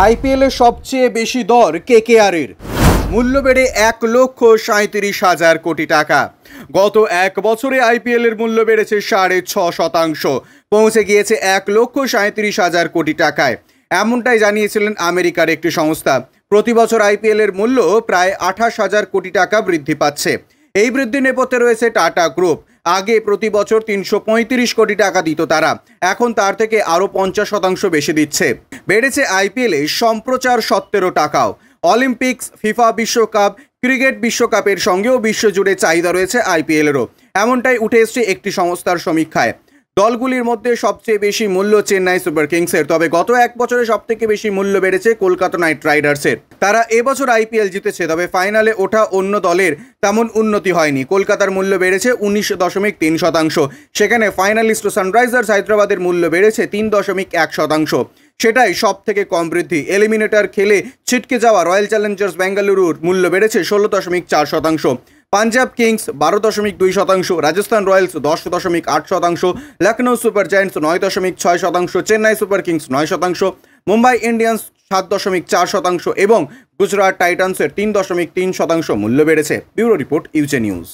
আইপিএলের সবচেয়ে বেশি দর কেকেআরের মূল্য বেড়ে 1,37,000 কোটি টাকা। গত এক বছরে আইপিএলের মূল্য বেড়েছে 6.5%, পৌঁছে গিয়েছে 1,37,000 কোটি টাকায়। এমনটাই জানিয়েছিলেন আমেরিকার একটি সংস্থা। প্রতি বছর আইপিএলের মূল্য প্রায় 28,000 কোটি টাকা বৃদ্ধি পাচ্ছে। এই বৃদ্ধি নেপথ্যে রয়েছে টাটা গ্রুপ। আগে প্রতি বছর 335 কোটি টাকা দিত তারা, এখন তার থেকে আরও 50% বেশি দিচ্ছে। বেড়েছে আইপিএলে সম্প্রচার 17 টাকাও। অলিম্পিক্স, ফিফা বিশ্বকাপ, ক্রিকেট বিশ্বকাপের সঙ্গেও বিশ্বজুড়ে চাহিদা রয়েছে আইপিএলেরও, এমনটাই উঠে এসছে একটি সংস্থার সমীক্ষায়। দলগুলির মধ্যে সবচেয়ে বেশি মূল্য চেন্নাই সুপার কিংসের, তবে গত এক বছরে সবথেকে বেশি মূল্য বেড়েছে কলকাতা নাইট রাইডার্সের। তারা এবছর আইপিএল জিতেছে, তবে ফাইনালে ওঠা অন্য দলের তেমন উন্নতি হয়নি। কলকাতার মূল্য বেড়েছে 19.3%, সেখানে ফাইনালিস্ট সানরাইজার্স হায়দ্রাবাদের মূল্য বেড়েছে 3.1%। সেটাই সব থেকে কম বৃদ্ধি। এলিমিনেটর খেলে ছিটকে যাওয়া রয়্যাল চ্যালেঞ্জার্স বেঙ্গালুরুর মূল্য বেড়েছে 16.4%, Punjab Kings 12.2%, Rajasthan Royals 10.8%, Lucknow Super Giants 9.6%, Chennai Super Kings 9%, Mumbai Indians 7.4% এবং গুজরাট টাইটান্সের 3.3% মূল্য বেড়েছে। Bureau report, UJ news.